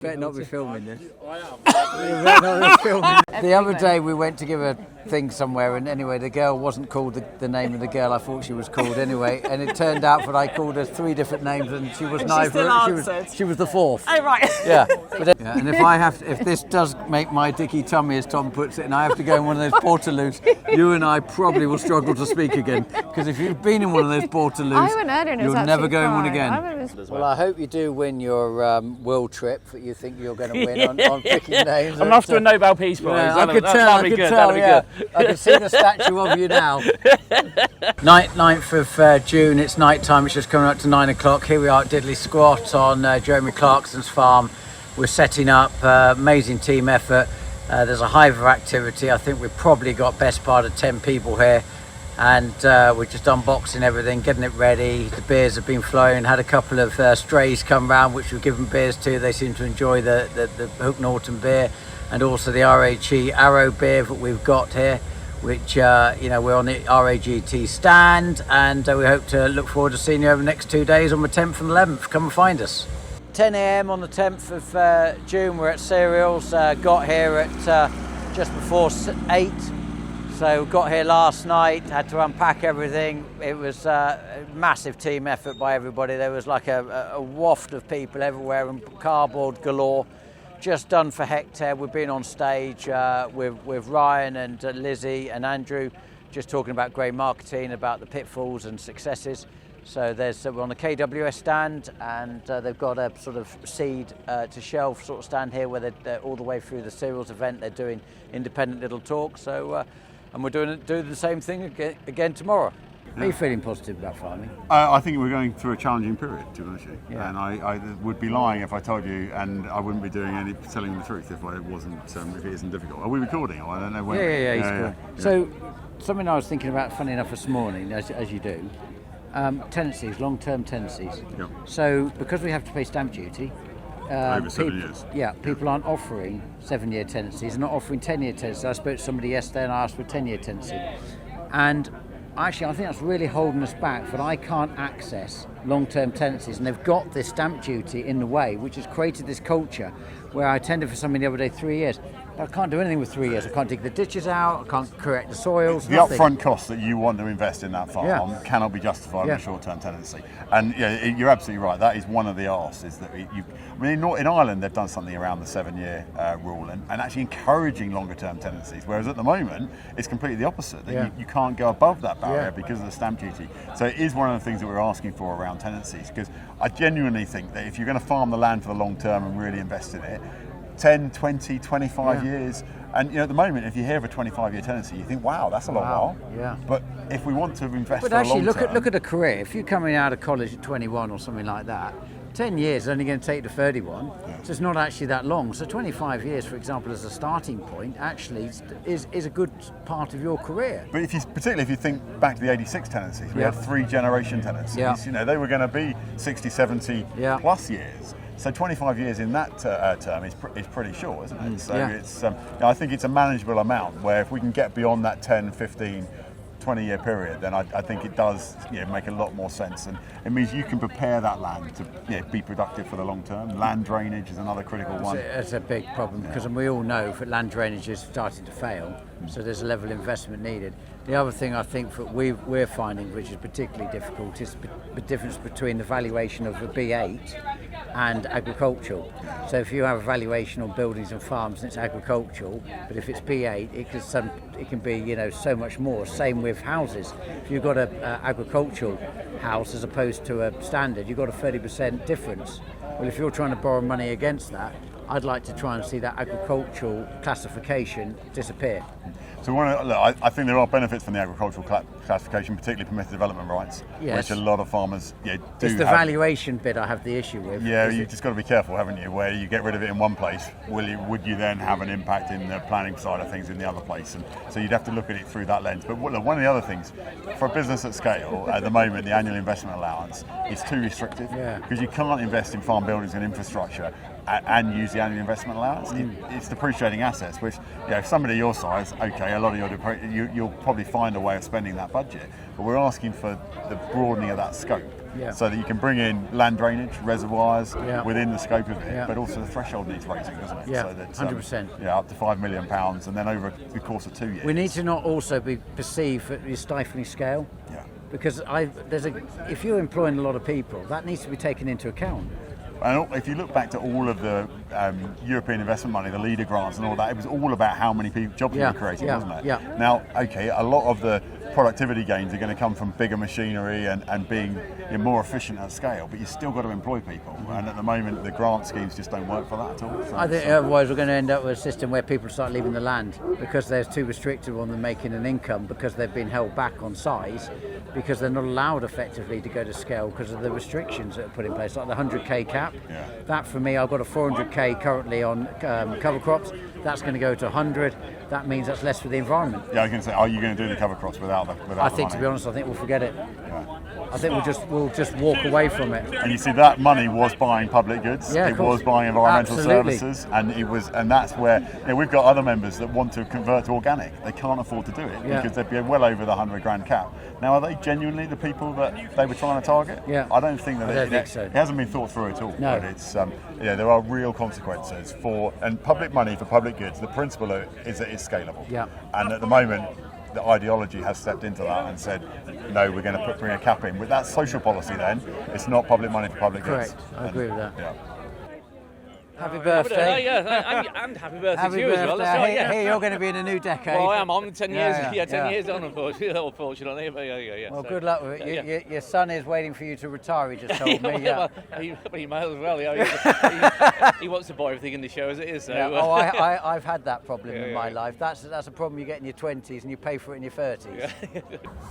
Better not be filming this. The other day we went to give a thing somewhere, and anyway, the girl wasn't called the name of the girl I thought she was called anyway, and it turned out that I called her 3 different names, and she was neither. She was the 4th. Oh right. Yeah. And if this does make my dicky tummy, as Tom puts it, and I have to go in one of those portaloos, you and I probably will struggle to speak again, because if you've been in one of those portaloos, you'll never go in one again. Well, I hope you do win your world trip that you think you're going to win on picking names. I'm after a Nobel Peace Prize. Yeah, I could tell. I can see the statue of you now. 9th of June, it's night time, it's just coming up to 9 o'clock. Here we are at Diddley Squat on Jeremy Clarkson's farm. We're setting up, amazing team effort. There's a hive of activity. I think we've probably got best part of 10 people here, and we're just unboxing everything, getting it ready. The beers have been flowing, had a couple of strays come round which we've given beers to. They seem to enjoy the Hook Norton beer, and also the RAGT Arrow beer that we've got here, which we're on the RAGT stand, and we hope to look forward to seeing you over the next 2 days on the 10th and 11th. Come and find us. 10 a.m. on the 10th of June, we're at Cereals. Got here at just before 8. So got here last night, had to unpack everything. It was a massive team effort by everybody. There was like a waft of people everywhere and cardboard galore. Just done for Hector. We've been on stage with Ryan and Lizzie and Andrew, just talking about great marketing, about the pitfalls and successes. So we're on the KWS stand, and they've got a sort of seed to shelf sort of stand here where they're all the way through the Cereals event. They're doing independent little talks. So. And we're doing the same thing again tomorrow. Yeah. Are you feeling positive about farming? I think we're going through a challenging period, to be honest with you. Yeah. And I would be lying if I told you, and I wouldn't be telling the truth if it isn't difficult. Are we recording? I don't know when. Yeah. So something I was thinking about, funny enough, this morning, as you do, tenancies, long-term tenancies. Yeah. So because we have to pay stamp duty. Over 7 years. Yeah, people aren't offering 7-year tenancies, not offering 10-year tenancies. I spoke to somebody yesterday and I asked for a 10-year tenancy. And actually, I think that's really holding us back, that I can't access long-term tenancies. And they've got this stamp duty in the way, which has created this culture where I tendered for something the other day 3 years. But I can't do anything with 3 years. I can't dig the ditches out, I can't correct the soils. The upfront costs that you want to invest in that farm cannot be justified with a short-term tenancy. And you're absolutely right. That is one of the asks. Is that in Ireland they've done something around the 7-year rule and actually encouraging longer-term tenancies. Whereas at the moment it's completely the opposite. That you can't go above that barrier because of the stamp duty. So it is one of the things that we're asking for around tenancies, because I genuinely think that if you're going to farm the land for the long term and really invest in it, 10, 20, 25 years. And at the moment, if you hear of a 25-year tenancy, you think, wow, that's a long while. Yeah. But if we want to invest but for actually, a long term... look at a career. If you're coming out of college at 21 or something like that, 10 years is only going to take you to 31. Yeah. So it's not actually that long. So 25 years, for example, as a starting point, actually is a good part of your career. But particularly if you think back to the 86 tenancies, we had 3-generation tenancies. Yeah. They were going to be 60, 70 plus years. So 25 years in that term is pretty short, isn't it? So it's I think it's a manageable amount, where if we can get beyond that 10, 15, 20-year period, then I think it does make a lot more sense, and it means you can prepare that land to be productive for the long term. Land drainage is another critical one. It's a big problem because we all know that land drainage is starting to fail, so there's a level of investment needed. The other thing I think that we're finding, which is particularly difficult, is the difference between the valuation of a B8 and agricultural. So if you have a valuation on buildings and farms and it's agricultural, but if it's B8, it can be so much more. Same with houses. If you've got an agricultural house as opposed to a standard, you've got a 30% difference. Well, if you're trying to borrow money against that, I'd like to try and see that agricultural classification disappear. So I think there are benefits from the agricultural classification, particularly permitted development rights, which a lot of farmers do. It's the valuation bit I have the issue with. Yeah, you've just got to be careful, haven't you? Where you get rid of it in one place, would you then have an impact in the planning side of things in the other place? And so you'd have to look at it through that lens. But one of the other things, for a business at scale, at the moment, the annual investment allowance is too restrictive, because you can't invest in farm buildings and infrastructure and use the annual investment allowance. It's depreciating assets, which, if somebody your size, okay, a lot of you'll probably find a way of spending that budget. But we're asking for the broadening of that scope so that you can bring in land drainage, reservoirs within the scope of it, Yeah. but also the threshold needs raising, doesn't it? Yeah, so that, 100%. Up to £5 million, and then over the course of 2 years. We need to not also be perceived at the stifling scale. Yeah. Because if you're employing a lot of people, that needs to be taken into account. And if you look back to all of the European investment money, the leader grants and all that, it was all about how many jobs we were creating, wasn't it? Yeah. Now, okay, a lot of the productivity gains are going to come from bigger machinery and being more efficient at scale, but you've still got to employ people. And at the moment, the grant schemes just don't work for that at all. So, I think otherwise we're going to end up with a system where people start leaving the land because they're too restrictive on them making an income, because they've been held back on size, because they're not allowed effectively to go to scale because of the restrictions that are put in place, like the 100k cap. Yeah. That for me, I've got a 400k currently on cover crops. That's going to go to 100. That means that's less for the environment. Yeah, I was going to say, are you going to do the cover crops without the I think, money? to be honest, I think we'll forget it. Yeah. I think we'll just walk away from it. And you see, that money was buying public goods. Yeah, it was buying environmental Absolutely. services, and that's where we've got other members that want to convert to organic. They can't afford to do it because they'd be well over the 100 grand cap. Now, are they genuinely the people that they were trying to target? Yeah. I don't think that. I don't think so. It hasn't been thought through at all. No. But it's there are real consequences and public money for public goods. The principle is that it's scalable. Yeah. And at the moment, the ideology has stepped into that and said, no, we're going to bring a cap in. With that social policy then, it's not public money for public goods. Correct. I agree with that. Yeah. Happy birthday. And happy birthday Happy to you birthday. as well. That's right, Hey, hey, you're going to be in a new decade. Well, I am on 10 years. Yeah, 10 years on, unfortunately. But Well, so, good luck with it. Your son is waiting for you to retire, he just told me. Well, he might as well. He wants to buy everything in the show as it is. So. Yeah. Oh, I've had that problem in my life. That's a problem you get in your 20s and you pay for it in your 30s.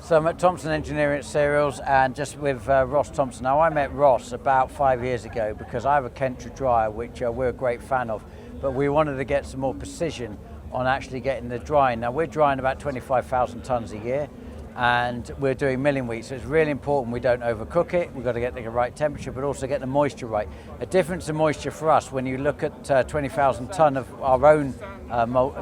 So I'm at Thompson Engineering at Cereals, and just with Ross Thompson. Now, I met Ross about 5 years ago because I have a Kentra dryer, which we're a great fan of, but we wanted to get some more precision on actually getting the drying. Now, we're drying about 25,000 tonnes a year, and we're doing milling wheat, so it's really important we don't overcook it. We've got to get the right temperature, but also get the moisture right. A difference in moisture for us, when you look at 20,000 tonne of our own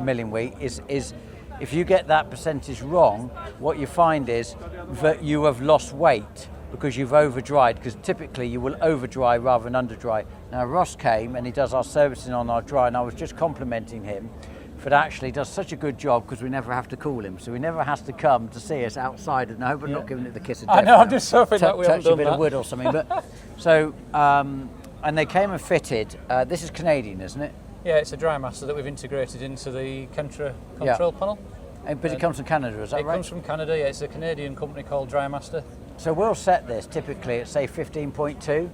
milling wheat, is if you get that percentage wrong, what you find is that you have lost weight because you've over-dried, because typically you will over-dry rather than under-dry. Now, Ross came and he does our servicing on our dry, and I was just complimenting him for actually does such a good job because we never have to call him, so he never has to come to see us outside. And I hope I'm not giving it the kiss of death. I know, I'm just hoping that we haven't touch a done bit that. of wood or something. But so, and they came and fitted. This is Canadian, isn't it? Yeah, it's a dry master that we've integrated into the Kentra control panel. But it comes from Canada, is that right? It comes from Canada, yeah. It's a Canadian company called Dry Master. So we'll set this typically at say 15.2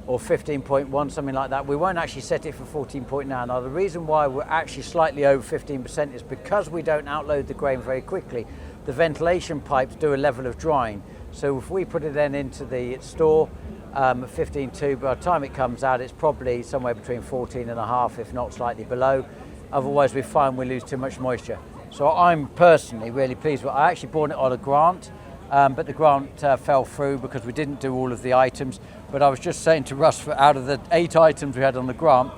or 15.1, something like that. We won't actually set it for 14.9. Now, the reason why we're actually slightly over 15% is because we don't outload the grain very quickly. The ventilation pipes do a level of drying. So if we put it then into the store at 15.2, by the time it comes out, it's probably somewhere between 14.5, if not slightly below. Otherwise, we find we lose too much moisture. So I'm personally really pleased with it. I actually bought it on a grant, but the grant fell through because we didn't do all of the items. But I was just saying to Russ, out of the 8 items we had on the grant,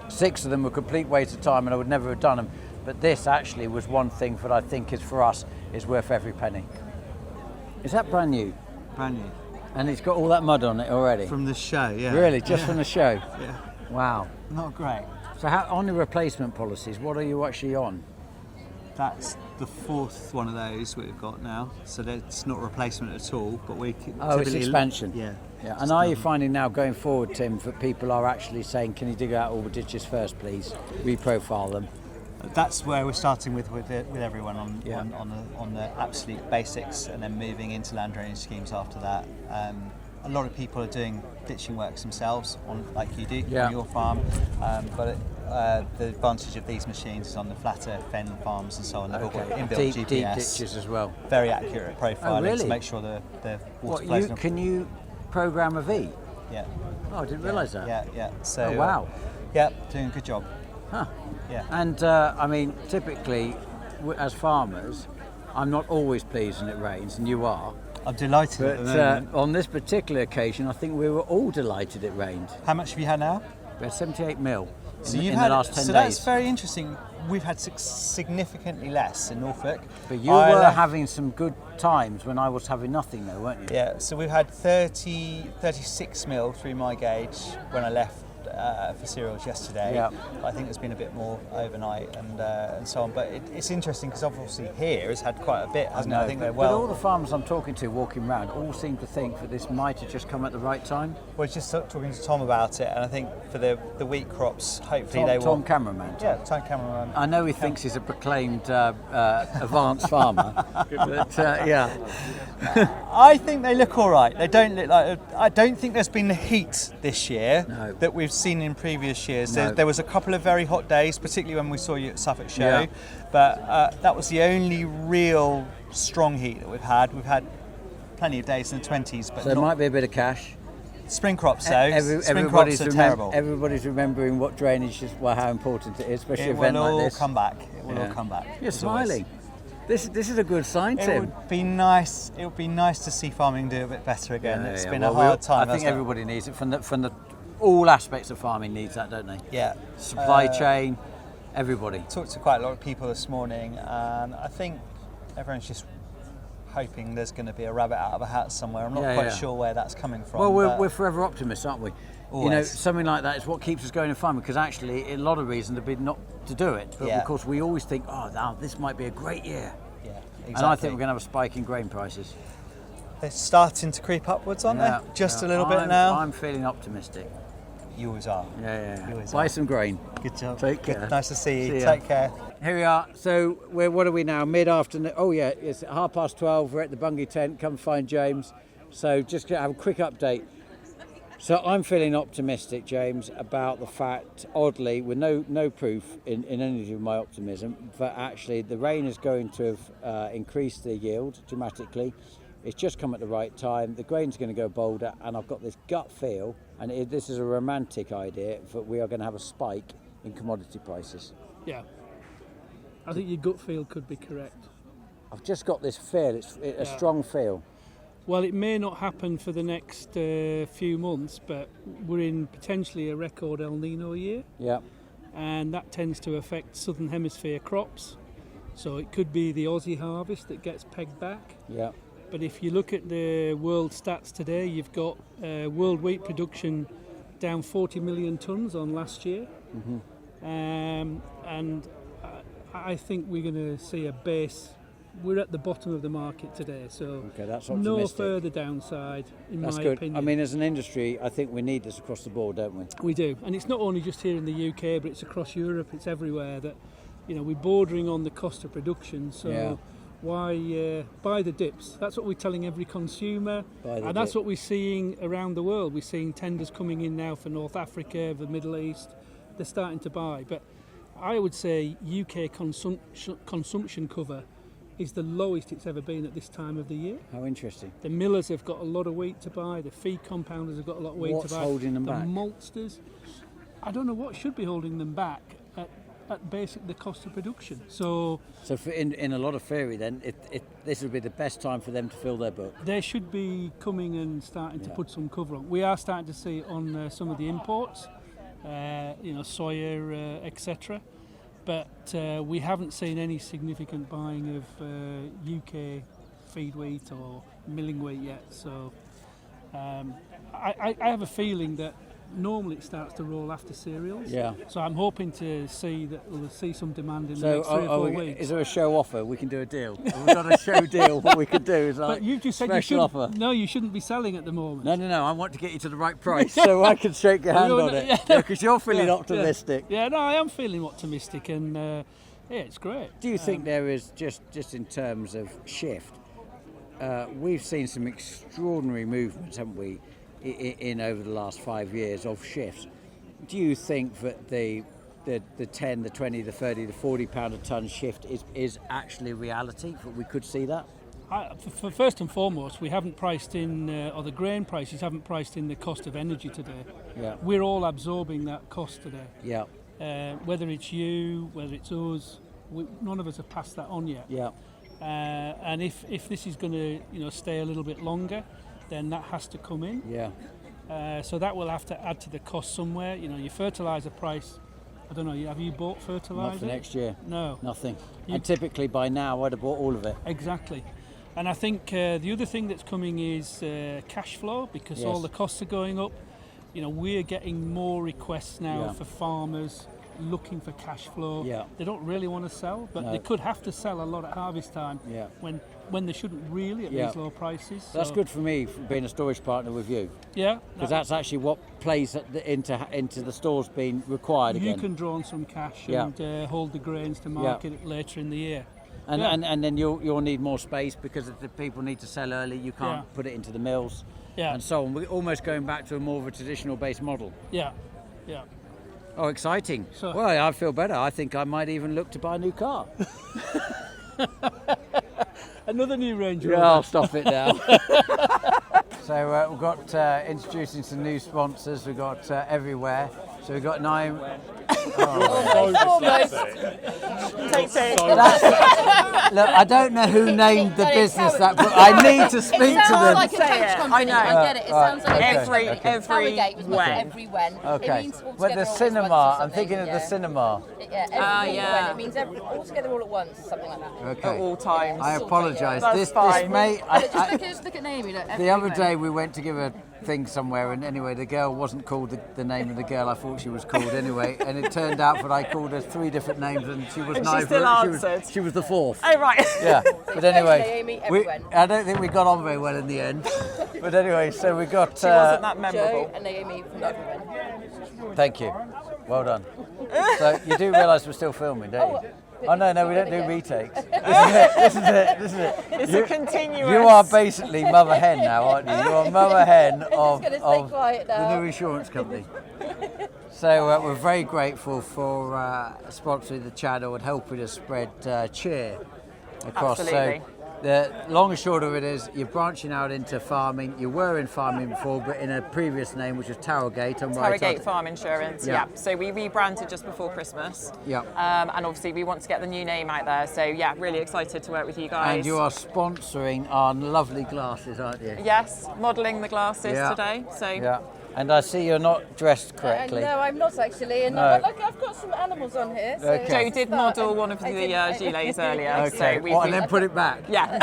6 of them were complete waste of time and I would never have done them. But this actually was one thing that I think is for us is worth every penny. Is that brand new? Brand new. And it's got all that mud on it already? From the show, yeah. Really? Just from the show? Yeah. Wow. Not great. So on the replacement policies, what are you actually on? That's the 4th one of those we've got now. So that's not a replacement at all, but we can it's expansion. Yeah. Yeah. And are you finding now going forward, Tim, that people are actually saying, can you dig out all the ditches first, please? Reprofile them. That's where we're starting with everyone Yeah. on the absolute basics, and then moving into land drainage schemes after that. A lot of people are doing ditching works themselves, like you do on your farm, but the advantage of these machines is on the flatter fen farms and so on. They've all got inbuilt GPS, deep ditches as well. very accurate profiling really? to make sure the water flows. Can you program a V? Yeah. Oh, I didn't realise that. Yeah. So. Oh, wow. Yeah, doing a good job. Huh. Yeah. And I mean, typically, as farmers, I'm not always pleased when it rains, and you are. I'm delighted at the moment. But on this particular occasion, I think we were all delighted it rained. How much have you had now? We had 78 mil. in the last 10 days. So that's very interesting. We've had significantly less in Norfolk. But you were having some good times when I was having nothing though, weren't you? Yeah, so we've had 36 mil through my gauge when I left for cereals yesterday. Yeah. I think there's been a bit more overnight and so on. But it's interesting because obviously here has had quite a bit, hasn't it? I think but all the farmers I'm talking to walking around all seem to think that this might have just come at the right time. Well, just talking to Tom about it, and I think for the wheat crops, hopefully they will. Tom cameraman. Yeah, Tom cameraman. I know he thinks he's a proclaimed advanced farmer, but yeah. I think they look all right. They don't look like. I don't think there's been the heat this year that we've seen in previous years. No. There was a couple of very hot days, particularly when we saw you at Suffolk Show, but that was the only real strong heat that we've had. We've had plenty of days in the 20s, but so there might be a bit of cash. Spring crops, though. Spring crops are terrible. Everybody's remembering what drainage is, how important it is, especially an event like this. It will all come back. It will all come back. You're smiling. This is a good sign, Tim. It would be nice. It would be nice to see farming do a bit better again. It's been a hard time. I think everybody needs it. From the all aspects of farming needs that, don't they? Yeah. Supply chain, everybody. Talked to quite a lot of people this morning, and I think everyone's just hoping there's going to be a rabbit out of a hat somewhere. I'm not quite sure where that's coming from. Well, we're forever optimists, aren't we? Always. You know, something like that is what keeps us going in farming, because actually a lot of reasons have been not to do it, but of course we always think, now this might be a great year. Yeah, exactly. And I think we're going to have a spike in grain prices. They're starting to creep upwards, aren't they? Just a little bit now. I'm feeling optimistic. You always are. Yeah. You always Buy are. some grain. Good job. Take care. Good. Nice to see you. See ya. Take care. Here we are. So what are we now? Mid-afternoon. Oh yeah, it's 12:30. We're at the Bungay tent. Come find James. So just to have a quick update. So I'm feeling optimistic, James, about the fact, oddly, with no proof in any of my optimism, that actually the rain is going to have increased the yield dramatically. It's just come at the right time. The grain's going to go bolder, and I've got this gut feel, and this is a romantic idea, that we are going to have a spike in commodity prices. Yeah. I think your gut feel could be correct. I've just got this feel. It's a strong feel. Well, it may not happen for the next few months, but we're in potentially a record El Nino year. Yeah. And that tends to affect Southern Hemisphere crops. So it could be the Aussie harvest that gets pegged back. Yeah. But if you look at the world stats today, you've got world wheat production down 40 million tonnes on last year. Mm-hmm. And I think we're going to see a base. We're at the bottom of the market today, so that's no further downside, in my opinion. I mean, as an industry, I think we need this across the board, don't we? We do, and it's not only just here in the UK, but it's across Europe, it's everywhere, that we're bordering on the cost of production, so why buy the dips? That's what we're telling every consumer, and that's what we're seeing around the world. We're seeing tenders coming in now for North Africa, the Middle East. They're starting to buy, but I would say UK consumption cover is the lowest it's ever been at this time of the year. How interesting. The millers have got a lot of wheat to buy, the feed compounders have got a lot of wheat to buy. What's holding them back? The maltsters. I don't know what should be holding them back at basic the cost of production. So in a lot of theory then, this would be the best time for them to fill their book. They should be coming and starting to put some cover on. We are starting to see it on some of the imports, soya, etc. But we haven't seen any significant buying of UK feed wheat or milling wheat yet. So I have a feeling that normally it starts to roll after cereals. Yeah. So I'm hoping to see that we'll see some demand in the next 3 or 4 weeks. Is there a show offer? We can do a deal. We've got a show deal. What we could do is like but you just said special offer. No, you shouldn't be selling at the moment. No. I want to get you to the right price so I can shake your hand on it. Because you're feeling optimistic. Yeah, no, I am feeling optimistic, and it's great. Do you think there is, just in terms of shift, we've seen some extraordinary movements, haven't we, in over the last 5 years of shifts. Do you think that the 10, the 20, the 30, the 40 pound a tonne shift is actually reality? That we could see that? First and foremost, we haven't priced in, or the grain prices haven't priced in the cost of energy today. Yeah. We're all absorbing that cost today. Yeah. Whether it's you, whether it's us, none of us have passed that on yet. Yeah. And if this is going to stay a little bit longer, then that has to come in. Yeah. So that will have to add to the cost somewhere. Your fertiliser price I don't know, have you bought fertiliser? Not for next year. No. Nothing. And typically by now I'd have bought all of it. Exactly. And I think the other thing that's coming is cash flow, because all the costs are going up. You know, we're getting more requests now for farmers looking for cash flow. Yeah. They don't really want to sell, but they could have to sell a lot at harvest time when they shouldn't really at these low prices. That's good for me, for being a storage partner with you. Yeah. Because that's actually what plays into the stores being required again. You can draw on some cash and hold the grains to market later in the year. And then you'll need more space because if the people need to sell early, you can't put it into the mills and so on. We're almost going back to a more of a traditional based model. Yeah, yeah. Oh, exciting. Well, I feel better. I think I might even look to buy a new car. Another new Range Rover. Yeah, I'll stop it now. So we've got introducing some new sponsors. We've got everywhere. So we've got 9... Almost. Take two. Look, I don't know who named the business that, but I need to speak to them. It sounds like a coach company. I know. I get it. It sounds like Every every when. Okay. It means all But the together all at cinema, once or I'm thinking of the something, cinema. Yeah, when. It means all together all at once, something like that. Okay. At all times. I apologise. That's This fine. may... Just look at Naomi. Look, The other day we went to give a thing somewhere, and anyway the girl wasn't called the name of the girl I thought she was called anyway, and it turned out that I called her 3 different names and she was And neither. she still answered. She was the 4th. Oh, right. Yeah, but anyway, Naomi, I don't think we got on very well in the end. But anyway, so we got. She wasn't that memorable. Joe and Naomi from everyone. Thank you. Well done. So you do realise we're still filming, don't you? Oh no, we don't do retakes. This is it. It's a continuous. You are basically Mother Hen now, aren't you? You are Mother Hen of quiet now. the new insurance company. So we're very grateful for sponsoring the channel and helping us spread cheer across. Absolutely. So the long and short of it is you're branching out into farming. You were in farming before, but in a previous name, which was Towergate. Towergate Farm Insurance, Yeah. So we rebranded just before Christmas. Yeah. And obviously we want to get the new name out there. So yeah, really excited to work with you guys. And you are sponsoring our lovely glasses, aren't you? Yes, modelling the glasses today. So yeah. And I see you're not dressed correctly. No, I'm not actually. And No. I've got some animals on here. So Okay. Joe did model one of the gilets earlier. Okay. So And then put it back. Yeah.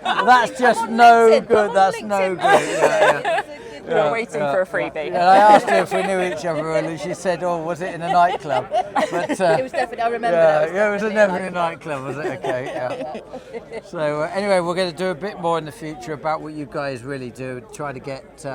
Well, that's just no good. That's no good. Yeah. We're waiting for a freebie. And I asked her if we knew each other, and she said, "Oh, was it in a nightclub?" But it was definitely. I remember. that. it was definitely a nightclub, was it? Okay. Yeah. So anyway, we're going to do a bit more in the future about what you guys really do, try to get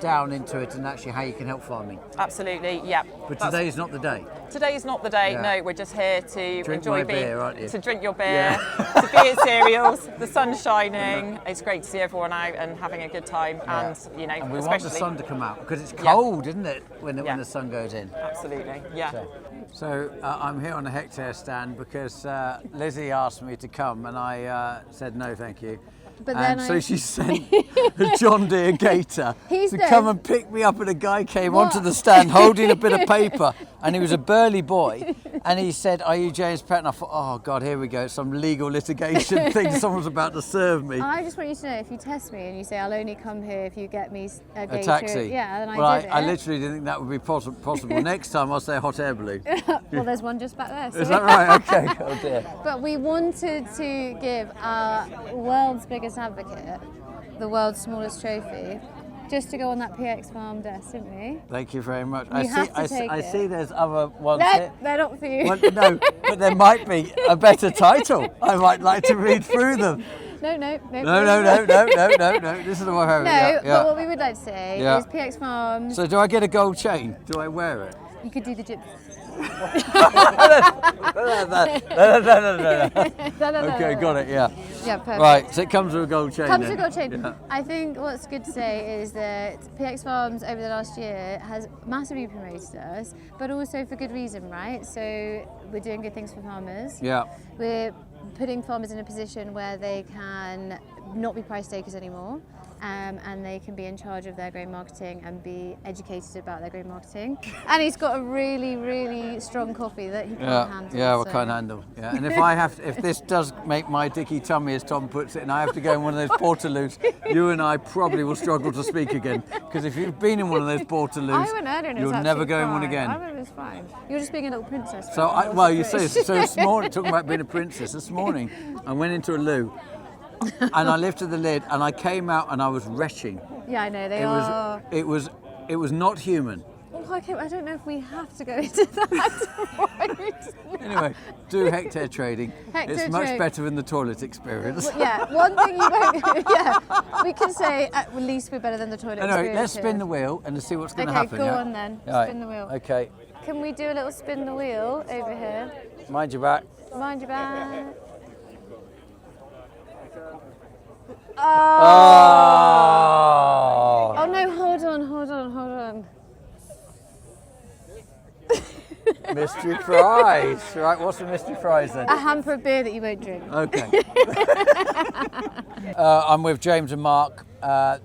down into it and actually how you can help farming. Absolutely, yeah. But today's not the day. Today's not the day. Yeah. No, we're just here to Drink enjoy my beer, aren't you? to drink your beer, to be at cereals. The sun's shining. It's great to see everyone out and having a good time. Yeah. And you know, And we especially want the sun to come out because it's cold, isn't it, when the sun goes in? Absolutely, yeah. So I'm here on a hectare stand because Lizzie asked me to come and I said no thank you. But and then so she sent a John Deere Gator to come and pick me up, and a guy came onto the stand holding a bit of paper, and he was a burly boy, and he said, "Are you James Pett?" And I thought, oh God, here we go, some legal litigation thing, someone's about to serve me. I just want you to know, if you test me and you say I'll only come here if you get me a Gator, taxi. yeah, then I literally didn't think that would be possible. Next time I'll say a hot air balloon. Well, there's one just back there. So. Is that right? Okay. Oh dear. But we wanted to give our world's biggest advocate the world's smallest trophy, just to go on that PX Farm desk, didn't we? Thank you very much. You have to take I it. see there's other ones No, here. they're not for you. Well, no, but there might be a better title. I might like to read through them. No. No. This is the one. No, but what we would like to say is PX Farms. So do I get a gold chain? Do I wear it? You could do the gypsy. No. Okay, got it. Yeah. Yeah, perfect. Right. So it comes with a gold chain. Comes then. with a gold chain. Yeah. I think what's good to say is that PX Farms over the last year has massively promoted us, but also for good reason, right? So we're doing good things for farmers. Yeah. We're putting farmers in a position where they can not be price takers anymore, and they can be in charge of their grain marketing and be educated about their grain marketing. And he's got a really, really strong coffee that he can't handle. Yeah, we can't handle. Yeah, and if this does make my dicky tummy, as Tom puts it, and I have to go in one of those portaloos, you and I probably will struggle to speak again. Because if you've been in one of those portaloos, I went earlier and it was you'll never go in one fine. again. I remember it was fine. You're just being a little princess. So, you say so. This morning, talking about being a princess, this morning I went into a loo. And I lifted the lid and I came out and I was retching. Yeah, I know, they are. It was not human. Oh, okay, I don't know if we have to go into that. Anyway, do hectare trading. It's much better than the toilet experience. Well, yeah, one thing you won't. Yeah, we can say at least we're better than the toilet experience. Anyway, let's spin the wheel and see what's going to happen. Okay, go on then. Right. Spin the wheel. Okay. Can we do a little spin the wheel over here? Mind your back. Mind your back. Oh! Oh no, hold on. Mystery prize. Right, what's the mystery prize then? A hamper of beer that you won't drink. Okay. I'm with James and Mark.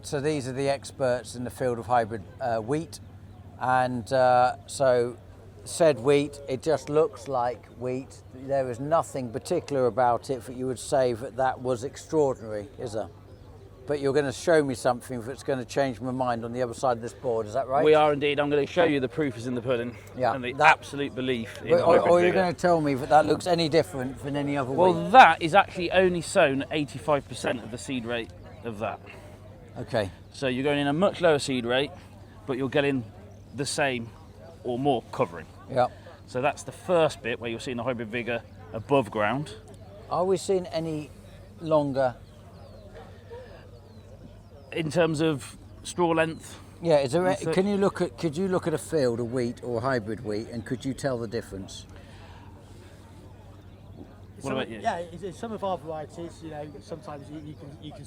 So these are the experts in the field of hybrid wheat. And so said wheat, it just looks like wheat. There is nothing particular about it that you would say that was extraordinary, is there? But you're going to show me something that's going to change my mind on the other side of this board, is that right? We are indeed. I'm going to show you the proof is in the pudding. Yeah. And the absolute belief in or you're going to tell me that looks any different than any other Well, wheat? that is actually only sown at 85% of the seed rate of that. Okay. So you're going in a much lower seed rate, but you're getting the same or more covering. Yeah. So that's the first bit where you're seeing the hybrid vigour above ground. Are we seeing any longer? In terms of straw length? Yeah, could you look at a field of wheat or hybrid wheat and could you tell the difference? What about you? Yeah, in some of our varieties, sometimes you can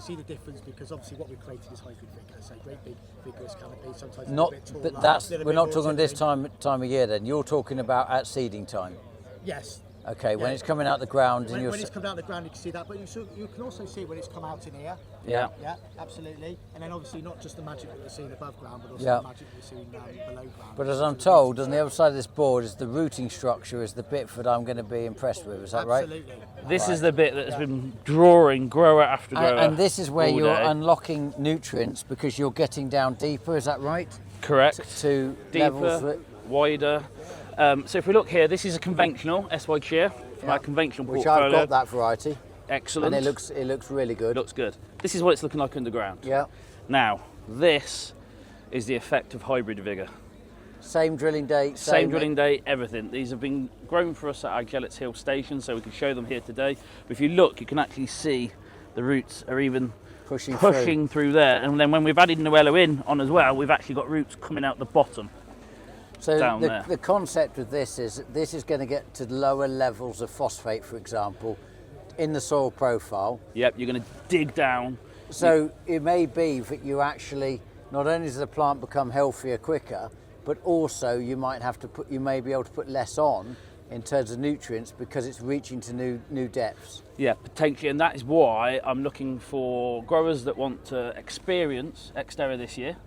see the difference because obviously what we've created is hybrid vigour, so great big vigorous canopy. Sometimes Not, a bit taller, but we're not talking this time of year. Then you're talking about at seeding time. Yes. Okay, when it's coming out the ground, when it's coming out the ground, you can see that, but you can also see when it's come out in here. Yeah. Yeah, absolutely. And then obviously not just the magic that you're seeing above ground, but also the magic that you're seeing below ground. But as I'm told, on the other side of this board is the rooting structure is the bit that I'm going to be impressed with. Is that right? Absolutely. This is the bit that has been drawing grower after grower. And this is where you're day. unlocking nutrients because you're getting down deeper. Is that right? Correct. To deeper, levels that... wider. So if we look here, this is a conventional SY Cheer from our conventional which portfolio. I've got that variety. Excellent. And it looks really good. Looks good. This is what it's looking like underground. Yeah. Now, this is the effect of hybrid vigour. Same drilling date. Same drilling date, everything. These have been grown for us at our Gellets Hill station, so we can show them here today. But if you look, you can actually see the roots are even pushing through there. And then when we've added Noello in on as well, we've actually got roots coming out the bottom. So the concept of this is going to get to lower levels of phosphate, for example, in the soil profile. Yep, you're going to dig down. So it may be that you actually, not only does the plant become healthier quicker, but also you may be able to put less on in terms of nutrients because it's reaching to new depths. Yeah, potentially, and that is why I'm looking for growers that want to experience Xterra this year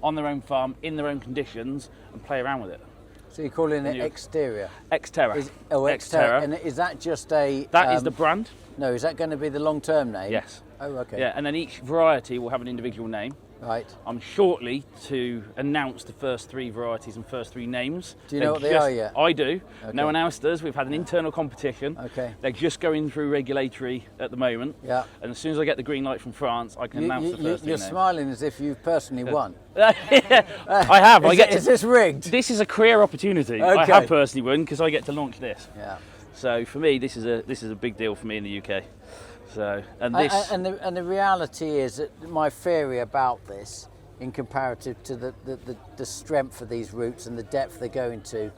on their own farm, in their own conditions, and play around with it. So you're calling it Xterra? Xterra. Xterra. And is that just a... That is the brand. No, is that going to be the long-term name? Yes. Oh, okay. Yeah, and then each variety will have an individual name. Right. I'm shortly to announce the first 3 varieties and first 3 names. Do you know what they are yet? I do. Okay. No one else does. We've had an internal competition. Okay. They're just going through regulatory at the moment. Yeah. And as soon as I get the green light from France, I can announce the first 3 You're names. smiling as if you've personally won. I have. Is this rigged? This is a career opportunity. Okay. I have personally won because I get to launch this. Yeah. So for me, this is a big deal for me in the UK. So and the reality is that my theory about this, in comparative to the strength of these roots and the depth they're going to,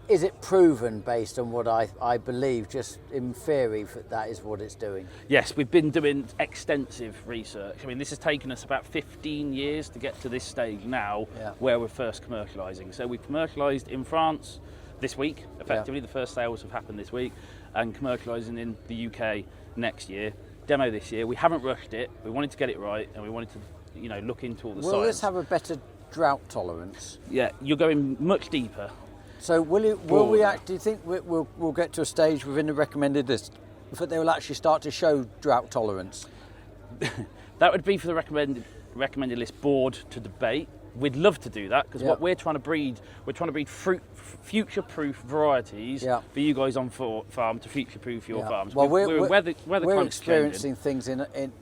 is it proven based on what I believe, just in theory, that is what it's doing? Yes, we've been doing extensive research. I mean, this has taken us about 15 years to get to this stage now where we're first commercialising. So we've commercialised in France this week, effectively. The first sales have happened this week, and commercialising in the UK next year. demo this year. We haven't rushed it. We wanted to get it right, and we wanted to, you know, look into all the science. Will this have a better drought tolerance? Yeah, you're going much deeper. So will we act? Do you think we'll get to a stage within the recommended list that they will actually start to show drought tolerance? That would be for the recommended list board to debate. We'd love to do that, because what we're trying to breed future-proof varieties for you guys on farm to future-proof your farms. Well, we're experiencing things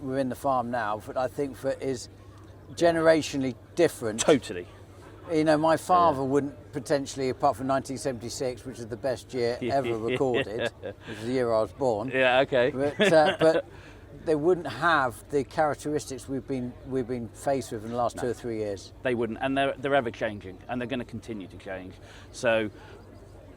within the farm now that I think that is generationally different. Totally. You know, my father wouldn't potentially, apart from 1976, which is the best year ever recorded, which is the year I was born. Yeah, okay. But they wouldn't have the characteristics we've been faced with in the last 2 or 3 years. They wouldn't, and they're ever changing, and they're going to continue to change. So,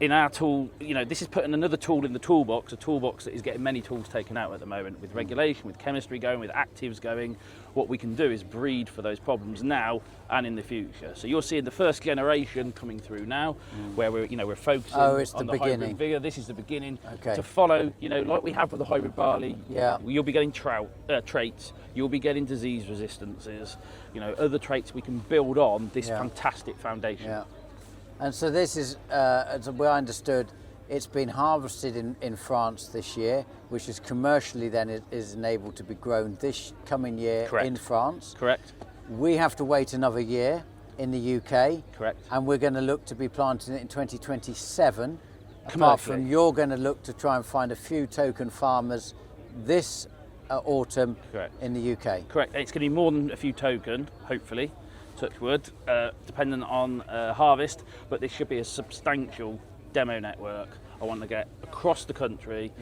in our tool, you know, this is putting another tool in the toolbox, a toolbox that is getting many tools taken out at the moment, with regulation, with chemistry going, with actives going. What we can do is breed for those problems now and in the future. So you're seeing the first generation coming through now, where we're focusing on the hybrid vigor. This is the beginning to follow, you know, like we have with the hybrid barley. Yeah. You'll be getting traits. You'll be getting disease resistances. You know, other traits we can build on this fantastic foundation. Yeah. And so this is, as I understood, it's been harvested in France this year, which is commercially then is enabled to be grown this coming year in France. Correct. We have to wait another year in the UK. Correct. And we're going to look to be planting it in 2027. Apart from you're going to look to try and find a few token farmers this autumn in the UK. Correct. It's going to be more than a few token, hopefully. Touch wood, dependent on harvest, but this should be a substantial demo network. I want to get across the country,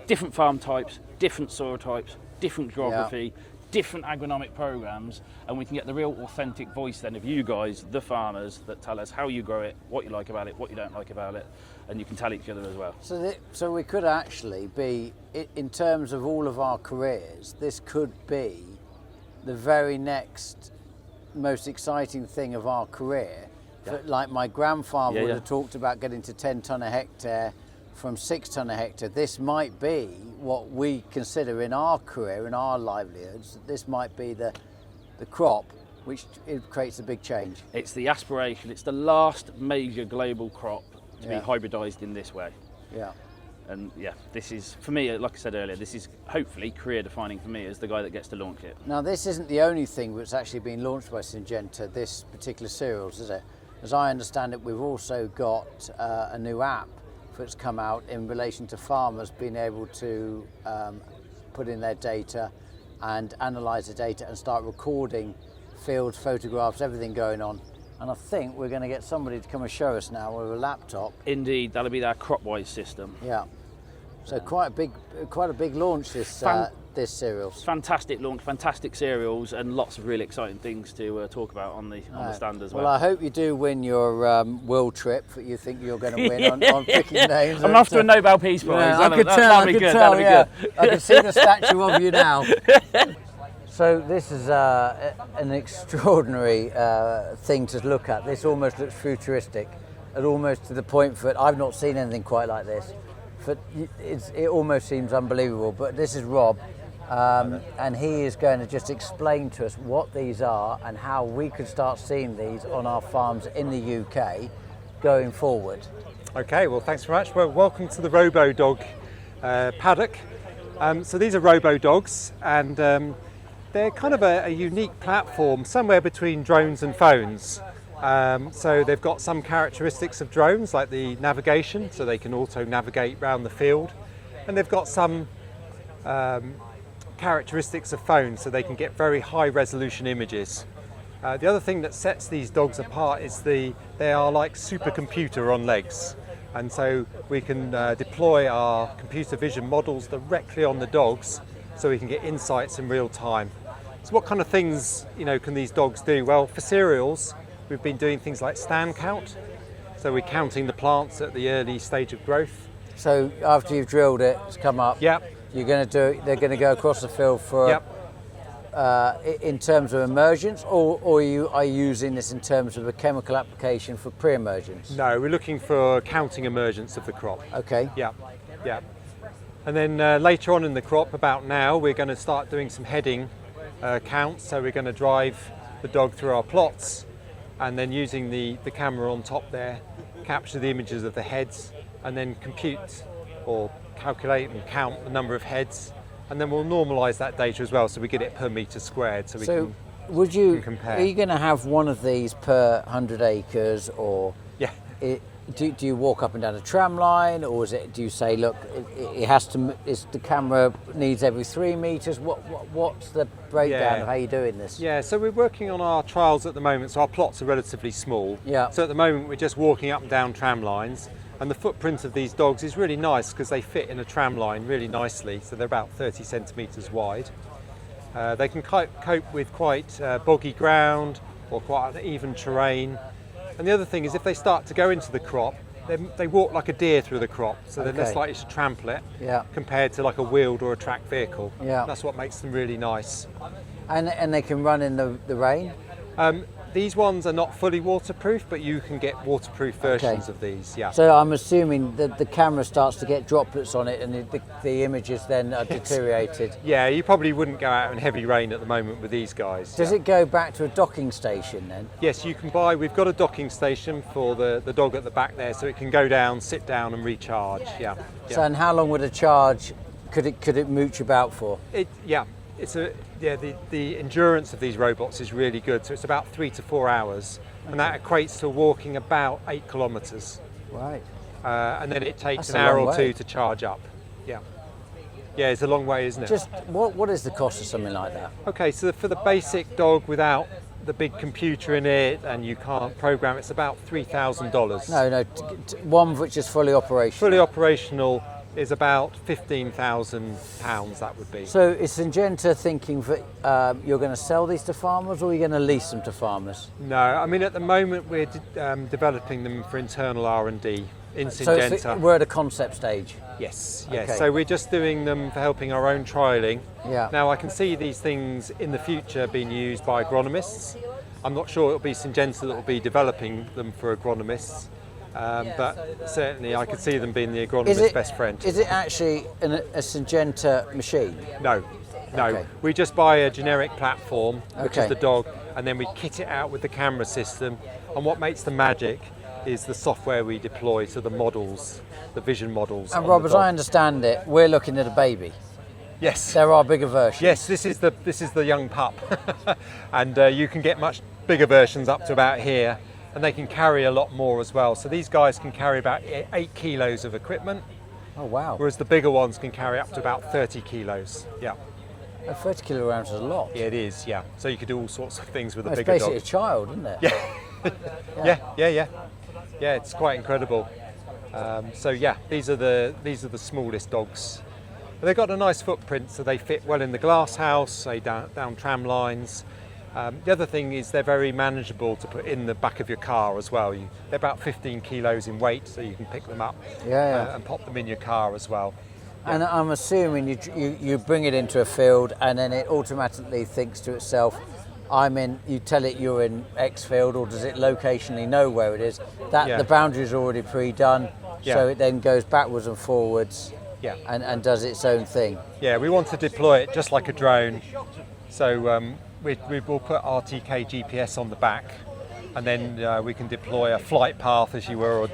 different farm types, different soil types, different geography, different agronomic programs, and we can get the real authentic voice then of you guys, the farmers, that tell us how you grow it, what you like about it, what you don't like about it, and you can tell each other as well. So we could actually be, in terms of all of our careers, this could be the very next most exciting thing of our career. Like my grandfather would have talked about getting to 10 tonne a hectare from 6 tonne a hectare. This might be what we consider in our career, in our livelihoods, this might be the crop which it creates a big change. It's the aspiration, it's the last major global crop to be hybridised in this way. Yeah. And this is, for me, like I said earlier, this is hopefully career defining for me as the guy that gets to launch it. Now this isn't the only thing that's actually been launched by Syngenta, this particular cereals, is it? As I understand it, we've also got a new app that's come out in relation to farmers being able to put in their data and analyse the data and start recording fields, photographs, everything going on. And I think we're going to get somebody to come and show us now with a laptop. Indeed, that'll be our CropWise system. Yeah. So quite a big launch this cereals. Fantastic launch, fantastic cereals, and lots of really exciting things to talk about on the stand as well. Well, I hope you do win your world trip that you think you're going to win on picking names. I'm after a Nobel Peace Prize. I could tell. I can see the statue of you now. So this is an extraordinary thing to look at. This almost looks futuristic, and almost to the point that I've not seen anything quite like this. But it almost seems unbelievable. But this is Rob, and he is going to just explain to us what these are and how we could start seeing these on our farms in the UK going forward. Okay, well, thanks very much. Well, welcome to the Robo Dog paddock. So these are Robo Dogs, and they're kind of a unique platform, somewhere between drones and phones. So they've got some characteristics of drones, like the navigation, so they can auto-navigate around the field. And they've got some characteristics of phones, so they can get very high-resolution images. The other thing that sets these dogs apart is they are like supercomputer on legs. And so we can deploy our computer vision models directly on the dogs, so we can get insights in real time. So what kind of things, can these dogs do? Well, for cereals, we've been doing things like stand count. So we're counting the plants at the early stage of growth. So after you've drilled it, it's come up. Yep. You're going to do it. They're going to go across the field for. In terms of emergence, or are you using this in terms of a chemical application for pre-emergence? No, we're looking for counting emergence of the crop. Okay. Yeah. And then later on in the crop, about now, we're going to start doing some heading counts. So we're going to drive the dog through our plots, and then using the camera on top there, capture the images of the heads, and then compute or calculate and count the number of heads, and then we'll normalise that data as well, so we get it per metre squared, so we can compare. Are you going to have one of these per 100 acres, or do you walk up and down a tram line, or do you say, look, it has to? The camera needs every 3 metres? What's the breakdown of how you're doing this? Yeah, so we're working on our trials at the moment, so our plots are relatively small. Yeah. So at the moment we're just walking up and down tram lines, and the footprint of these dogs is really nice because they fit in a tram line really nicely, so they're about 30 centimetres wide. They can cope with quite boggy ground or quite uneven terrain. And the other thing is, if they start to go into the crop, they walk like a deer through the crop, so they're less likely to trample it compared to like a wheeled or a tracked vehicle. Yeah. That's what makes them really nice. And they can run in the rain? These ones are not fully waterproof, but you can get waterproof versions of these, yeah. So I'm assuming that the camera starts to get droplets on it, and the images then are deteriorated. Yeah, you probably wouldn't go out in heavy rain at the moment with these guys. Does it go back to a docking station then? Yes, you can we've got a docking station for the dog at the back there, so it can go down, sit down and recharge, yeah. So and how long would a charge, could it mooch about for? The endurance of these robots is really good, so it's about 3 to 4 hours, and that equates to walking about 8 kilometres. Right. And then it takes an hour or two to charge up. Yeah. Yeah, it's a long way, isn't it? Just what is the cost of something like that? Okay, so for the basic dog without the big computer in it and you can't program, it's about $3,000. No, one which is fully operational. Fully operational is about £15,000, that would be. So is Syngenta thinking that you're going to sell these to farmers, or are you going to lease them to farmers? No, I mean at the moment we're developing them for internal R&D in Syngenta. So we're at a concept stage? Yes. Okay. So we're just doing them for helping our own trialling. Yeah. Now I can see these things in the future being used by agronomists. I'm not sure it'll be Syngenta that will be developing them for agronomists. But certainly I could see them being the agronomist's best friend. Is it actually a Syngenta machine? No. Okay. We just buy a generic platform, which is the dog, and then we kit it out with the camera system. And what makes the magic is the software we deploy, so the models, the vision models. And Rob, as I understand it, we're looking at a baby. Yes. There are bigger versions. Yes, this is the young pup, and you can get much bigger versions up to about here. And they can carry a lot more as well. So these guys can carry about 8 kilos of equipment. Oh wow. Whereas the bigger ones can carry up to about 30 kilos. Yeah. 30 kilograms is a lot. Yeah, it is, yeah. So you could do all sorts of things with a bigger dog. It's basically a child, isn't it? Yeah. Yeah, it's quite incredible. So yeah, these are the smallest dogs. But they've got a nice footprint, so they fit well in the glass house, say down tram lines. The other thing is they're very manageable to put in the back of your car as well. They're about 15 kilos in weight, so you can pick them up and pop them in your car as well. Yeah. And I'm assuming you bring it into a field and then it automatically thinks to itself, you tell it you're in X field, or does it locationally know where it is? The boundary is already pre-done, so it then goes backwards and forwards and does its own thing. Yeah, we want to deploy it just like a drone. So we will put RTK GPS on the back, and then we can deploy a flight path, as you were, or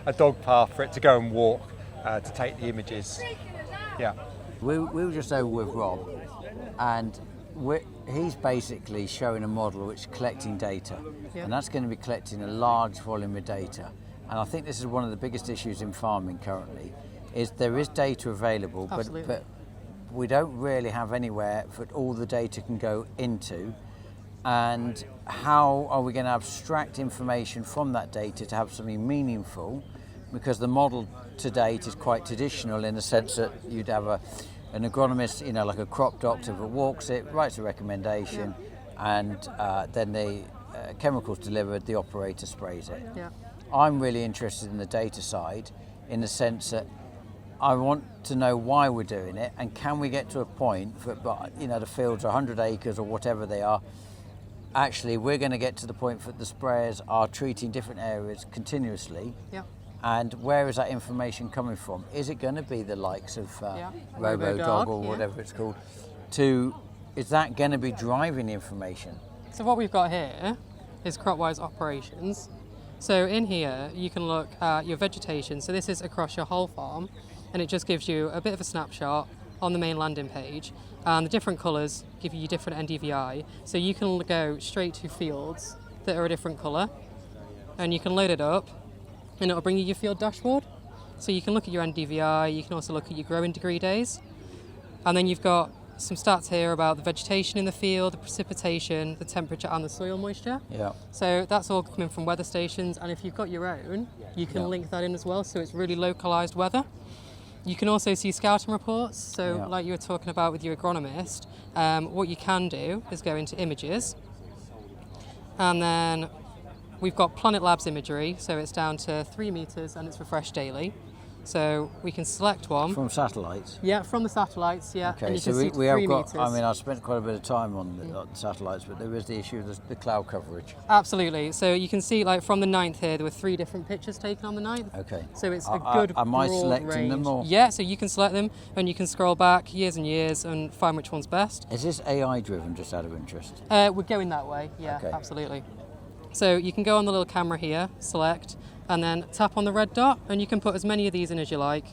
a dog path for it to go and walk to take the images. Yeah. We were just over with Rob, and he's basically showing a model which is collecting data, and that's going to be collecting a large volume of data. And I think this is one of the biggest issues in farming currently, is there is data available, but we don't really have anywhere for all the data can go into. And how are we going to abstract information from that data to have something meaningful? Because the model to date is quite traditional in the sense that you'd have an agronomist, like a crop doctor that walks it, writes a recommendation, and then the chemicals delivered, the operator sprays it. Yeah. I'm really interested in the data side, in the sense that I want to know why we're doing it, and can we get to a point that, the fields are 100 acres or whatever they are, actually we're going to get to the point that the sprayers are treating different areas continuously, And where is that information coming from? Is it going to be the likes of RoboDog or whatever it's called? Is that going to be driving the information? So what we've got here is CropWise operations. So in here you can look at your vegetation. So this is across your whole farm, and it just gives you a bit of a snapshot on the main landing page. And the different colours give you different NDVI. So you can go straight to fields that are a different colour, and you can load it up, and it'll bring you your field dashboard. So you can look at your NDVI, you can also look at your growing degree days. And then you've got some stats here about the vegetation in the field, the precipitation, the temperature and the soil moisture. Yeah. So that's all coming from weather stations, and if you've got your own, you can link that in as well, so it's really localised weather. You can also see scouting reports, so like you were talking about with your agronomist, what you can do is go into images, and then we've got Planet Labs imagery, so it's down to 3 metres and it's refreshed daily. So we can select one. From satellites? Yeah, from the satellites, yeah. Okay, and you so can see we have 3 got, metres. I mean, I've spent quite a bit of time on the satellites, but there is the issue of the cloud coverage. Absolutely. So you can see, like, from the 9th here, there were 3 different pictures taken on the 9th. Okay. So it's a good Am I broad selecting range. them or? Yeah, so you can select them, and you can scroll back years and years and find which one's best. Is this AI driven, just out of interest? We're going that way, yeah, Okay. absolutely. So you can go on the little camera here, select, and then tap on the red dot, and you can put as many of these in as you like.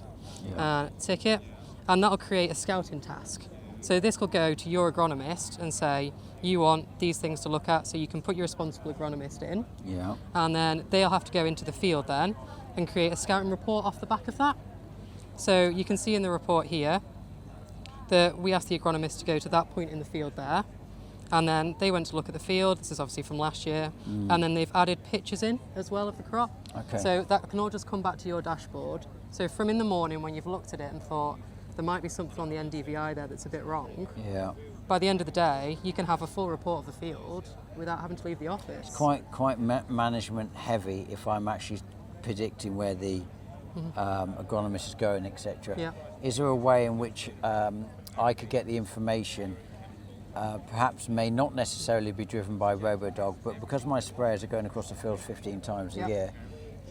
Tick it, and that'll create a scouting task. So this will go to your agronomist and say, you want these things to look at, so you can put your responsible agronomist in. Yeah. And then they'll have to go into the field then and create a scouting report off the back of that. So you can see in the report here that we asked the agronomist to go to that point in the field there, and then they went to look at the field. This is obviously from last year, and then they've added pictures in as well of the crop. Okay. So that can all just come back to your dashboard. So from in the morning when you've looked at it and thought there might be something on the NDVI there that's a bit wrong, by the end of the day you can have a full report of the field without having to leave the office. It's quite management heavy if I'm actually predicting where the agronomist is going, etc. Yeah. Is there a way in which I could get the information, perhaps may not necessarily be driven by RoboDog, but because my sprayers are going across the field 15 times a year,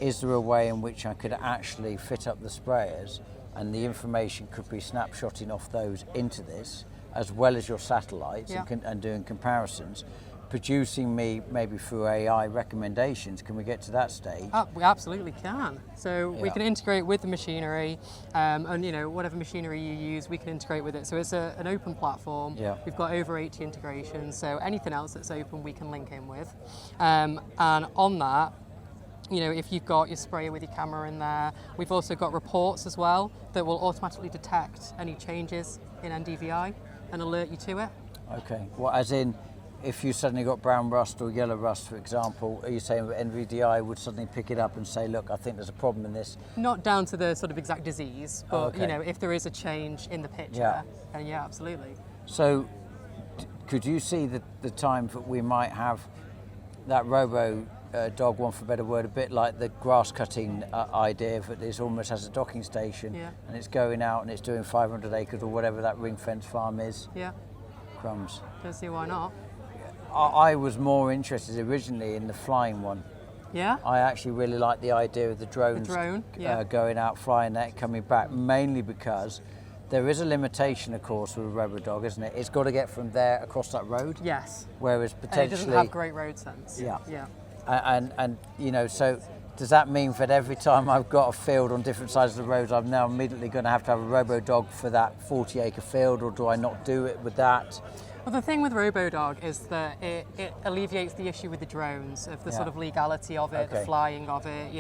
is there a way in which I could actually fit up the sprayers and the information could be snapshotting off those into this, as well as your satellites and doing comparisons, producing me maybe through AI recommendations? Can we get to that stage? We absolutely can. So we can integrate with the machinery, and whatever machinery you use, we can integrate with it. So it's an open platform. We've got over 80 integrations, so anything else that's open we can link in with. And on that, if you've got your sprayer with your camera in there, we've also got reports as well that will automatically detect any changes in NDVI and alert you to it. Okay. Well, as in, if you suddenly got brown rust or yellow rust, for example, are you saying that NVDI would suddenly pick it up and say, look, I think there's a problem in this? Not down to the sort of exact disease, but if there is a change in the picture, then absolutely. So could you see the time that we might have that RoboDog, one for a better word, a bit like the grass cutting idea, that it almost has a docking station and it's going out and it's doing 500 acres or whatever that ring fence farm is? Yeah. Crumbs. Don't see why not. I was more interested originally in the flying one. Yeah? I actually really like the idea of the drones going out, flying that, coming back, mainly because there is a limitation, of course, with a RoboDog, isn't it? It's got to get from there across that road. Yes. Whereas potentially... And it doesn't have great road sense. Yeah. Yeah. And so does that mean that every time I've got a field on different sides of the roads, I'm now immediately going to have a RoboDog for that 40-acre field, or do I not do it with that? Well, the thing with RoboDog is that it alleviates the issue with the drones, of the sort of legality of it, the flying of it,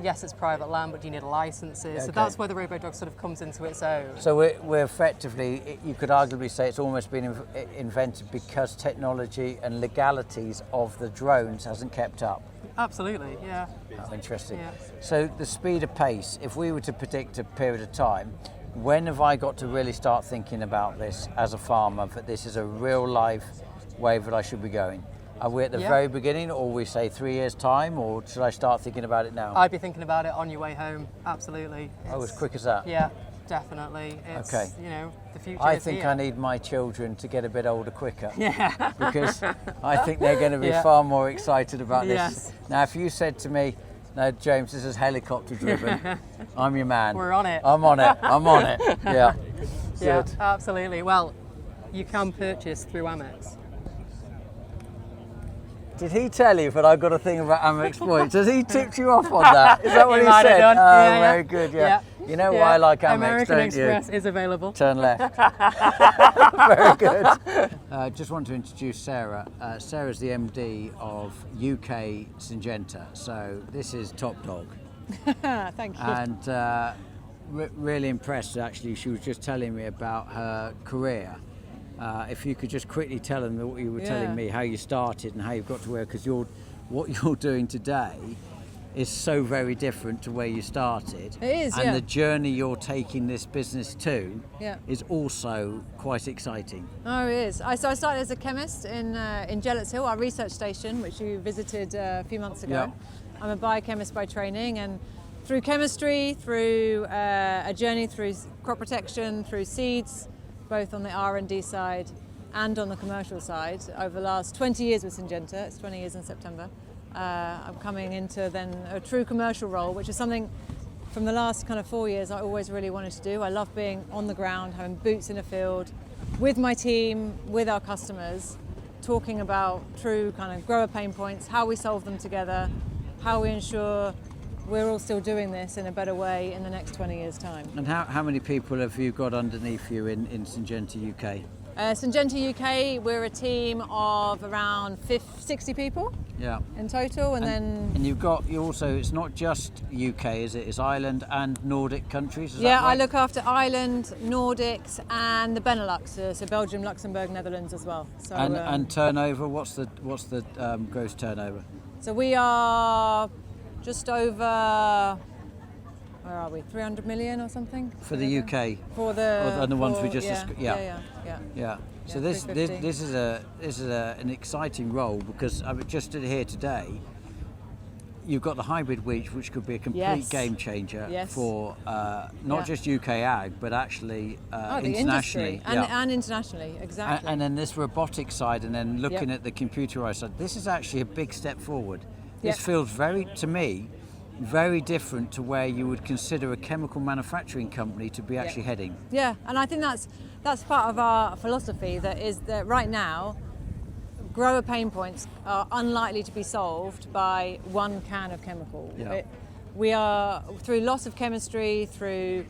yes, it's private land, but do you need licenses? So that's where the RoboDog sort of comes into its own. So we're effectively, you could arguably say it's almost been invented because technology and legalities of the drones hasn't kept up. Absolutely, yeah. Oh, interesting. Yeah. So the speed of pace, if we were to predict a period of time, when have I got to really start thinking about this as a farmer, that this is a real life way that I should be going? Are we at the very beginning, or we say 3 years' time, or should I start thinking about it now? I'd be thinking about it on your way home, absolutely. As quick as that? Yeah, definitely. It's, the future I is think here. I need my children to get a bit older quicker. Yeah. Because I think they're going to be far more excited about this. Yes. Now, if you said to me, No, James, this is helicopter driven. I'm your man. We're on it. I'm on it. I'm on it. Yeah. Yeah, Good. absolutely. Well, you can purchase through Amex. Did he tell you that I got a thing about Amex points? Has he tipped you off on that? Is that what he might have said? done. Oh, Yeah, very good. Yeah. You know why I like Amex, American don't Express you? is available. Turn left. Very good. Just want to introduce Sarah. Sarah's the MD of UK Syngenta. So this is top dog. Thank you. And really impressed, actually. She was just telling me about her career. If you could just quickly tell them what you were telling me, how you started and how you've got to where, because what you're doing today is so very different to where you started. It is, and the journey you're taking this business to is also quite exciting. Oh, it is. So I started as a chemist in Gellets Hill, our research station, which you visited a few months ago. Yeah. I'm a biochemist by training, and through chemistry, through a journey through crop protection, through seeds, both on the R&D side and on the commercial side, over the last 20 years with Syngenta. It's 20 years in September. I'm coming into then a true commercial role, which is something from the last kind of 4 years I always really wanted to do. I love being on the ground, having boots in a field, with my team, with our customers, talking about true kind of grower pain points, how we solve them together, how we ensure we're all still doing this in a better way in the next 20 years' time. And how many people have you got underneath you in Syngenta UK? Syngenta UK, we're a team of around 60 people in total, and you also, it's not just UK, is it? It's Ireland and Nordic countries, is yeah, that right? I look after Ireland, Nordics and the Benelux, so Belgium, Luxembourg, Netherlands as well. So, and turnover, what's the gross turnover? So we are just over, where are we, 300 million or something? For the UK? For the... And the ones we just Yeah. So this is an exciting role, because I just stood here today. You've got the hybrid wheat, which could be a complete game changer for not just UK ag, but actually internationally. And internationally, exactly. And then this robotic side, and then looking at the computerized side. This is actually a big step forward. This feels to me, very different to where you would consider a chemical manufacturing company to be actually heading. Yeah, and I think that's part of our philosophy, that right now, grower pain points are unlikely to be solved by one can of chemical. Yeah. We are, through loss of chemistry, through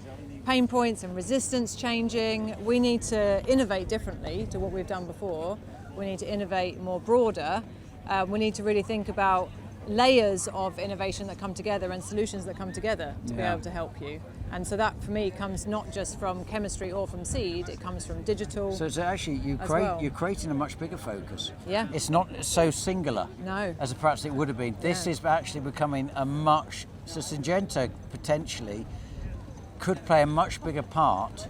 pain points and resistance changing, we need to innovate differently to what we've done before. We need to innovate more broader. We need to really think about layers of innovation that come together and solutions that come together to be able to help you. And so that, for me, comes not just from chemistry or from seed, it comes from digital. So actually you're creating a much bigger focus. Yeah. It's not so singular as perhaps it would have been. This is actually becoming so Syngenta potentially could play a much bigger part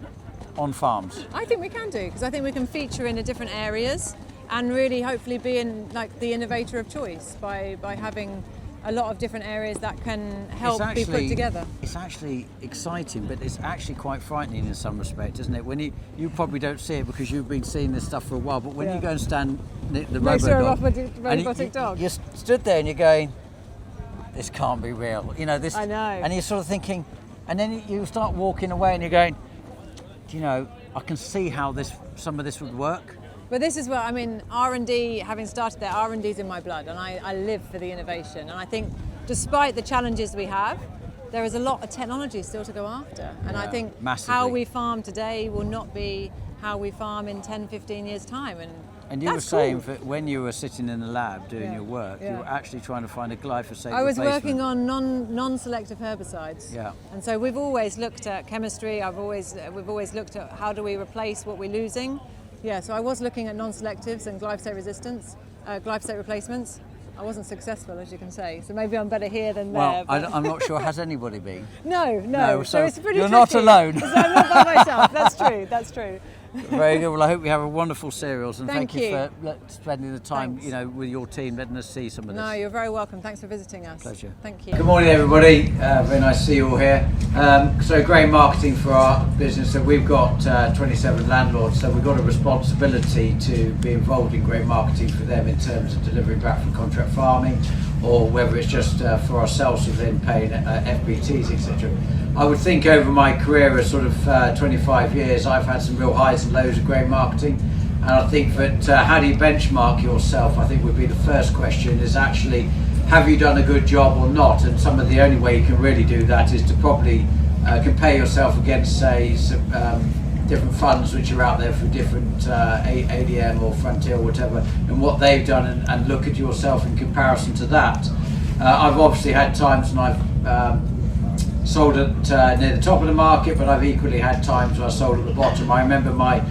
on farms. I think we can do, because I think we can feature in the different areas and really hopefully be in the innovator of choice by having a lot of different areas that can help be put together. It's actually exciting, but it's actually quite frightening in some respect, isn't it? When you probably don't see it because you've been seeing this stuff for a while, but when you go and stand the robotic dog, you stood there and you're going, this can't be real. You know this. I know. And you're sort of thinking, and then you start walking away and you're going, do you know, I can see how some of this would work. But this is what, I mean, R&D, having started there, R&D is in my blood, and I live for the innovation. And I think despite the challenges we have, there is a lot of technology still to go after. And I think how we farm today will not be how we farm in 10, 15 years' time. And you were saying that when you were sitting in the lab doing your work, you were actually trying to find a glyphosate I was replacement. working on non-selective herbicides. Yeah. And so we've always looked at chemistry, we've always looked at how do we replace what we're losing. Yeah, so I was looking at non-selectives and glyphosate resistance, glyphosate replacements. I wasn't successful, as you can say, so maybe I'm better here than there. Well, I'm not sure, has anybody been? No, so it's pretty you're tricky. not alone. So I'm not by myself, that's true. Very good, well I hope you have a wonderful cereals, and thank you for spending the time with your team, letting us see some of this. No, you're very welcome, thanks for visiting us. Pleasure. Thank you. Good morning everybody, very nice to see you all here. So grain marketing for our business, so we've got 27 landlords, so we've got a responsibility to be involved in grain marketing for them in terms of delivering back from contract farming, or whether it's just for ourselves within paying FBTs, etc. I would think over my career of sort of 25 years, I've had some real highs and lows of grain marketing, and I think that how do you benchmark yourself, I think would be the first question, is actually have you done a good job or not? And some of the only way you can really do that is to probably compare yourself against, say, different funds which are out there for different ADM or Frontier or whatever, and what they've done, and look at yourself in comparison to that. I've obviously had times when I've sold at near the top of the market, but I've equally had times where I sold at the bottom. I remember my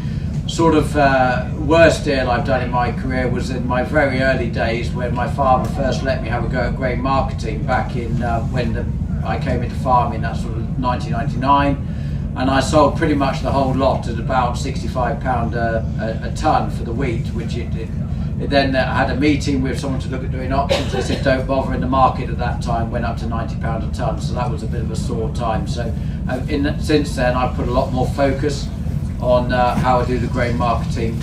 sort of worst deal I've done in my career was in my very early days when my father first let me have a go at grain marketing back in when I came into farming, that's sort of 1999, and I sold pretty much the whole lot at about £65 a tonne for the wheat, which it then had a meeting with someone to look at doing options. They said don't bother, in the market at that time went up to £90 a tonne, so that was a bit of a sore time. So since then I've put a lot more focus on how I do the grain marketing,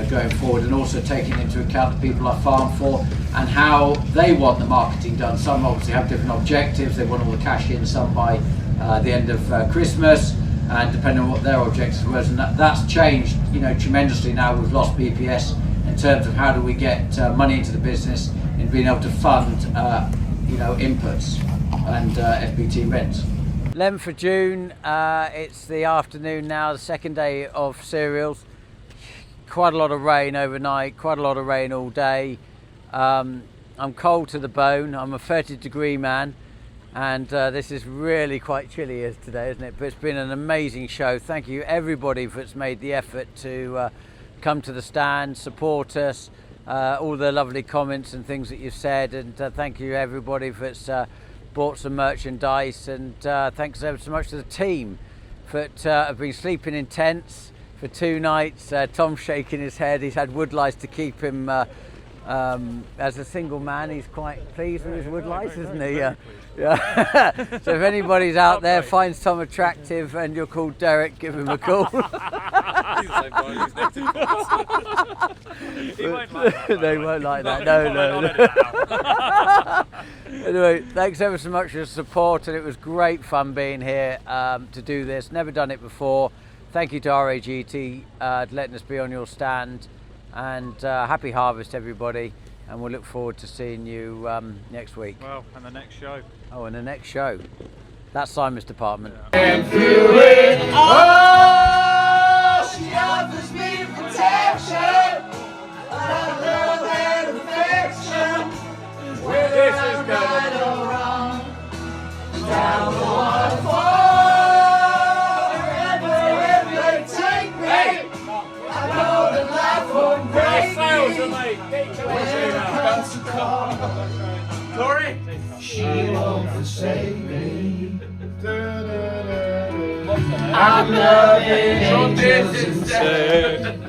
going forward, and also taking into account the people I farm for and how they want the marketing done. Some obviously have different objectives. They want all the cash in, some by the end of Christmas, and depending on what their objectives was, and that's changed, tremendously now. We've lost BPS in terms of how do we get money into the business and being able to fund, inputs and FBT rents. 11th of June, it's the afternoon now, the second day of cereals. Quite a lot of rain overnight, quite a lot of rain all day. I'm cold to the bone. I'm a 30-degree man, and this is really quite chilly as today, isn't it? But it's been an amazing show. Thank you everybody that's made the effort to come to the stand, support us, all the lovely comments and things that you've said, and thank you everybody that's bought some merchandise, and thanks ever so much to the team that have been sleeping in tents for 2 nights. Tom's shaking his head. He's had woodlice to keep him as a single man. He's quite pleased with his woodlice, isn't he? Yeah. So if anybody's out there finds Tom attractive and you're called Derek, give him a call. They won't like that. No. Anyway, thanks ever so much for your support, and it was great fun being here to do this. Never done it before. Thank you to RAGT letting us be on your stand, and happy harvest everybody, and we'll look forward to seeing you next week. Well, and the next show. Oh, and the next show. That's Simon's department. And through it all, she offers me protection, love and affection, whether I'm right or wrong, down the waterfall, wherever they take me, I know that life won't break me, when it comes to call, Glory, she won't forsake me. I'm loving angels instead.